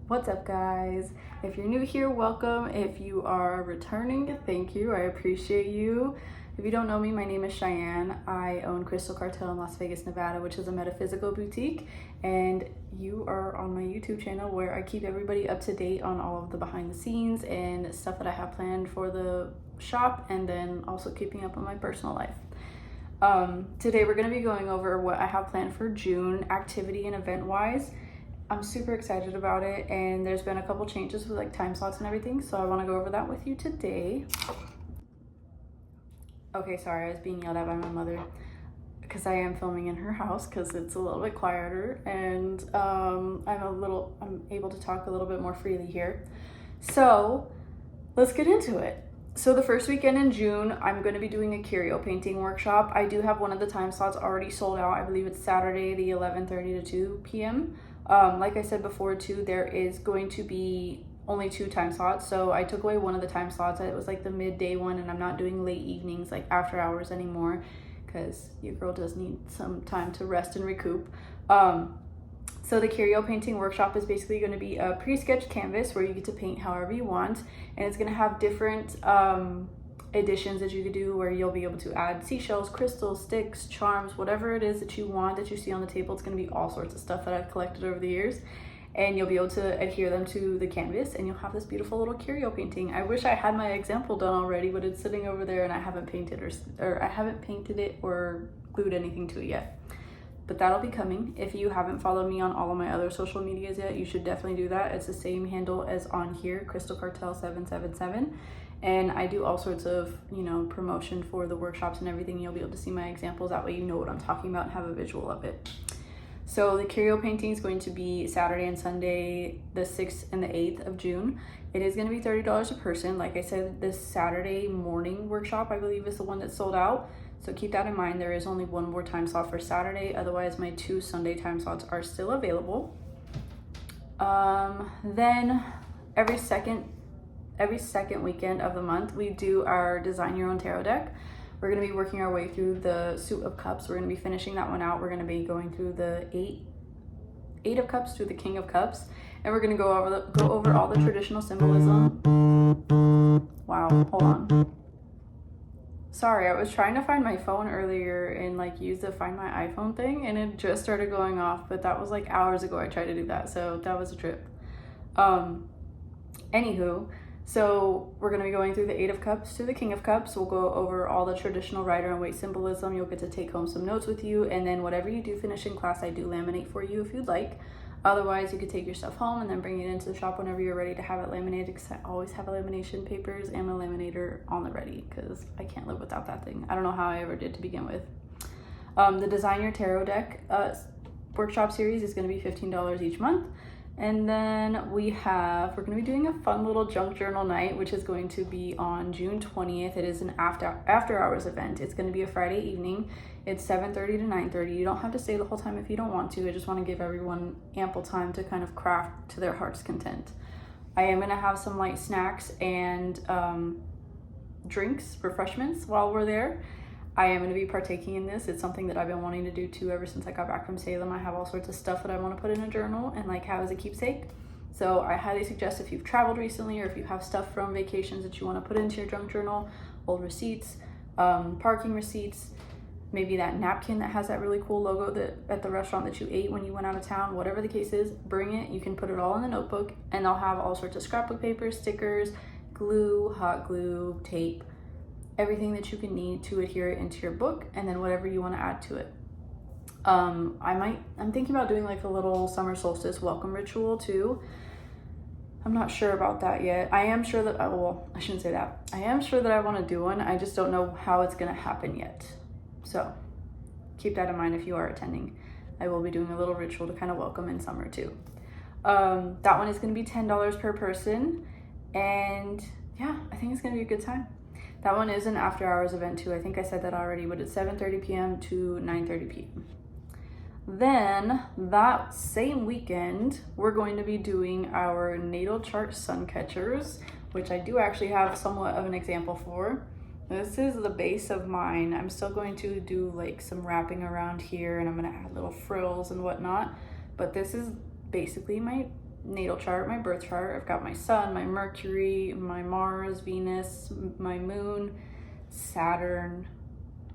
What's up, guys? If you're new here, welcome. If you are returning, thank you. I appreciate you. If you don't know me, my name is Cheyenne. I own Crystal Cartel in Las Vegas, Nevada, which is a metaphysical boutique. And you are on my YouTube channel where I keep everybody up to date on all of the behind the scenes and stuff that I have planned for the shop, and then also keeping up on my personal life. Today we're going to be going over what I have planned for June, activity and event wise. I'm super excited about it, and there's been a couple changes with like time slots and everything, so I want to go over that with you today. Okay, sorry, I was being yelled at by my mother because I am filming in her house because it's a little bit quieter, and I'm able to talk a little bit more freely here. So let's get into it. So the first weekend in June, I'm going to be doing a curio painting workshop. I do have one of the time slots already sold out. I believe it's Saturday, the 11:30 to 2 p.m. Like I said before too, there is going to be only 2 time slots. So I took away one of the time slots. It was like the midday one, and I'm not doing late evenings, like after hours anymore, because your girl does need some time to rest and recoup. So the curio painting workshop is basically going to be a pre-sketched canvas where you get to paint however you want, and it's going to have different additions that you could do where you'll be able to add seashells, crystals, sticks, charms, whatever it is that you want that you see on the table. It's going to be all sorts of stuff that I've collected over the years, and you'll be able to adhere them to the canvas, and you'll have this beautiful little curio painting. I wish I had my example done already, but it's sitting over there and I haven't painted or I haven't painted it or glued anything to it yet. But that'll be coming. If you haven't followed me on all of my other social medias yet, you should definitely do that. It's the same handle as on here, Crystal Cartel 777. And I do all sorts of, promotion for the workshops and everything. You'll be able to see my examples. That way you know what I'm talking about and have a visual of it. So the curio painting is going to be Saturday and Sunday, the 6th and the 8th of June. It is going to be $30 a person. Like I said, this Saturday morning workshop, I believe, is the one that's sold out. So keep that in mind. There is only one more time slot for Saturday. Otherwise, my 2 Sunday time slots are still available. Then every second weekend of the month, we do our Design Your Own Tarot deck. We're going to be working our way through the Suit of Cups. We're going to be finishing that one out. We're going to be going through the Eight of Cups to the King of Cups, and we're going to go over all the traditional symbolism. Wow, hold on. Sorry, I was trying to find my phone earlier and use the Find My iPhone thing, and it just started going off, but that was like hours ago I tried to do that, so that was a trip. Anywho, so we're going to be going through the 8 of Cups to the King of Cups. We'll go over all the traditional rider and weight symbolism. You'll get to take home some notes with you, and then whatever you do finish in class, I do laminate for you if you'd like. Otherwise, you could take your stuff home and then bring it into the shop whenever you're ready to have it laminated, because I always have lamination papers and a laminator on the ready, because I can't live without that thing. I don't know how I ever did to begin with. The Design Your Tarot deck workshop series is going to be $15 each month. And then we're going to be doing a fun little junk journal night, which is going to be on June 20th. It is an after hours event. It's going to be a Friday evening. It's 7:30 to 9:30. You don't have to stay the whole time if you don't want to. I just want to give everyone ample time to kind of craft to their heart's content. I am going to have some light snacks and drinks, refreshments while we're there. I am going to be partaking in this. It's something that I've been wanting to do too ever since I got back from Salem. I have all sorts of stuff that I want to put in a journal and have as a keepsake. So I highly suggest, if you've traveled recently or if you have stuff from vacations that you want to put into your junk journal, old receipts, parking receipts, maybe that napkin that has that really cool logo that at the restaurant that you ate when you went out of town, whatever the case is, bring it. You can put it all in the notebook, and I'll have all sorts of scrapbook paper, stickers, glue, hot glue, tape, everything that you can need to adhere it into your book, and then whatever you want to add to it. I'm thinking about doing a little summer solstice welcome ritual too. I'm not sure about that yet. I am sure that, I shouldn't say that. I am sure that I want to do one. I just don't know how it's going to happen yet. So keep that in mind if you are attending. I will be doing a little ritual to kind of welcome in summer too. That one is going to be $10 per person. And yeah, I think it's going to be a good time. That one is an after hours event too. I think I said that already, but it's 7:30 p.m. to 9:30 p.m. Then that same weekend, we're going to be doing our natal chart Suncatchers, which I do actually have somewhat of an example for. This is the base of mine. I'm still going to do some wrapping around here, and I'm going to add little frills and whatnot, but this is basically my natal chart, my birth chart. I've got my sun, my Mercury, my Mars, Venus, my moon, Saturn,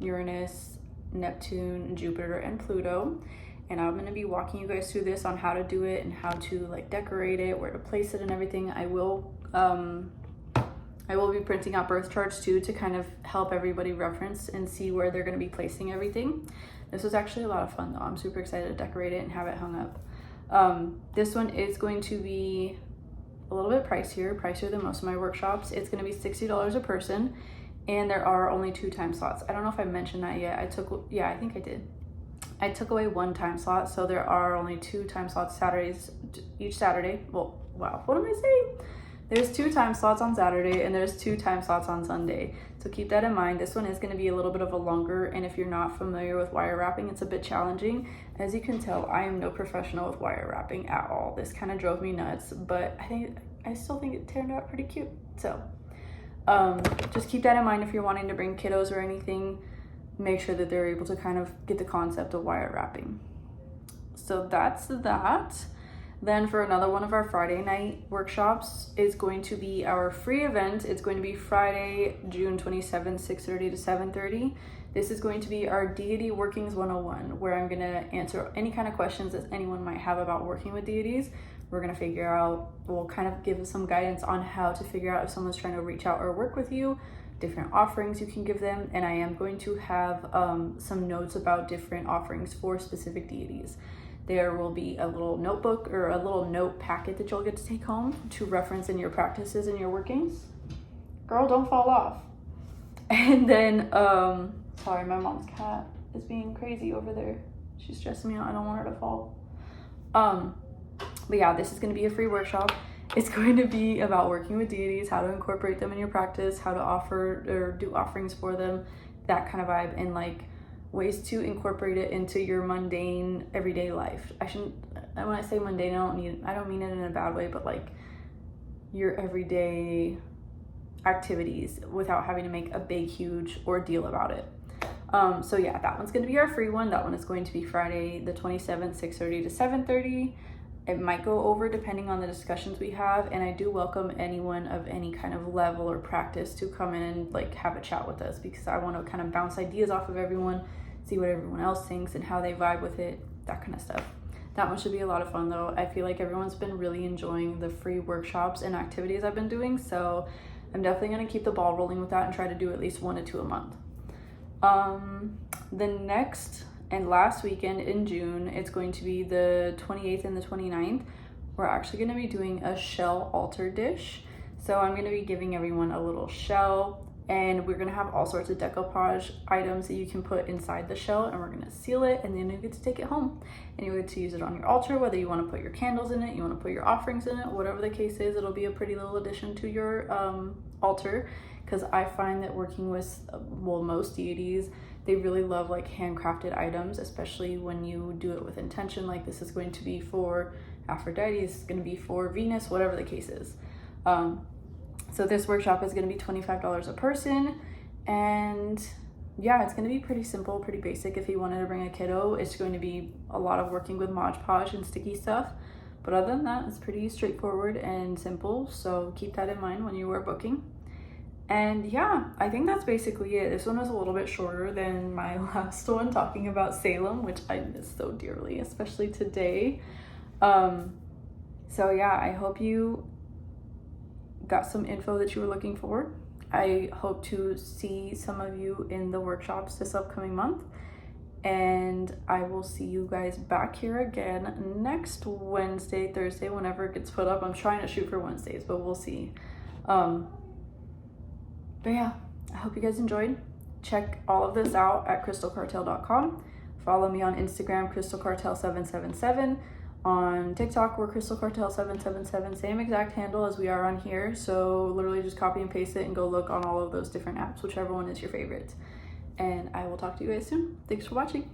Uranus, Neptune, Jupiter, and Pluto. And I'm going to be walking you guys through this on how to do it and how to like decorate it, where to place it and everything. I will be printing out birth charts too to kind of help everybody reference and see where they're going to be placing everything. This was actually a lot of fun though. I'm super excited to decorate it and have it hung up. This one is going to be a little bit pricier than most of my workshops. It's going to be $60 a person, and there are only 2 time slots. I don't know if I mentioned that yet. I think I did. I took away 1 time slot, so there are only 2 time slots each Saturday. Well, wow, what am I saying? There's 2 time slots on Saturday and there's 2 time slots on Sunday. So keep that in mind. This one is going to be a little bit of a longer, and if you're not familiar with wire wrapping, it's a bit challenging. As you can tell, I am no professional with wire wrapping at all. This kind of drove me nuts, but I still think it turned out pretty cute. So just keep that in mind if you're wanting to bring kiddos or anything. Make sure that they're able to kind of get the concept of wire wrapping. So that's that. Then for another one of our Friday night workshops is going to be our free event. It's going to be Friday, June 27th, 6:30 to 7:30. This is going to be our Deity Workings 101, where I'm going to answer any kind of questions that anyone might have about working with deities. We're going to figure out, we'll kind of give some guidance on how to figure out if someone's trying to reach out or work with you, different offerings you can give them, and I am going to have some notes about different offerings for specific deities. There will be a little notebook or a little note packet that you'll get to take home to reference in your practices and your workings. Girl, don't fall off. And then, sorry, my mom's cat is being crazy over there. She's stressing me out. I don't want her to fall. But yeah, this is going to be a free workshop. It's going to be about working with deities, how to incorporate them in your practice, how to offer or do offerings for them, that kind of vibe, and like ways to incorporate it into your mundane everyday life. When I say mundane, I don't mean it in a bad way, but like your everyday activities without having to make a big, huge ordeal about it. So yeah, that one's going to be our free one. That one is going to be Friday the 27th, 6:30 to 7:30. It might go over depending on the discussions we have, and I do welcome anyone of any kind of level or practice to come in and like have a chat with us, because I want to kind of bounce ideas off of everyone, see what everyone else thinks and how they vibe with it, that kind of stuff. That one should be a lot of fun though. I feel like everyone's been really enjoying the free workshops and activities I've been doing, so I'm definitely going to keep the ball rolling with that and try to do at least 1 to 2 a month. The next and last weekend in June, it's going to be the 28th and the 29th. We're actually going to be doing a shell altar dish. So I'm going to be giving everyone a little shell, and we're going to have all sorts of decoupage items that you can put inside the shell, and we're going to seal it, and then you get to take it home and you get to use it on your altar, whether you want to put your candles in it, you want to put your offerings in it, whatever the case is. It'll be a pretty little addition to your altar, because I find that working with most deities, they really love like handcrafted items, especially when you do it with intention. Like this is going to be for Aphrodite, this is going to be for Venus, whatever the case is. So this workshop is going to be $25 a person, and yeah, it's going to be pretty simple, pretty basic. If you wanted to bring a kiddo, it's going to be a lot of working with Mod Podge and sticky stuff, but other than that, it's pretty straightforward and simple, so keep that in mind when you are booking. And yeah, I think that's basically it. This one was a little bit shorter than my last one talking about Salem, which I miss so dearly, especially today. So yeah, I hope you got some info that you were looking for. I hope to see some of you in the workshops this upcoming month, and I will see you guys back here again next Wednesday, Thursday, whenever it gets put up. I'm trying to shoot for Wednesdays, but we'll see. But yeah, I hope you guys enjoyed. Check all of this out at crystalcartel.com. Follow me on Instagram, crystalcartel777. On TikTok, we're crystalcartel777. Same exact handle as we are on here. So literally just copy and paste it and go look on all of those different apps, whichever one is your favorite. And I will talk to you guys soon. Thanks for watching.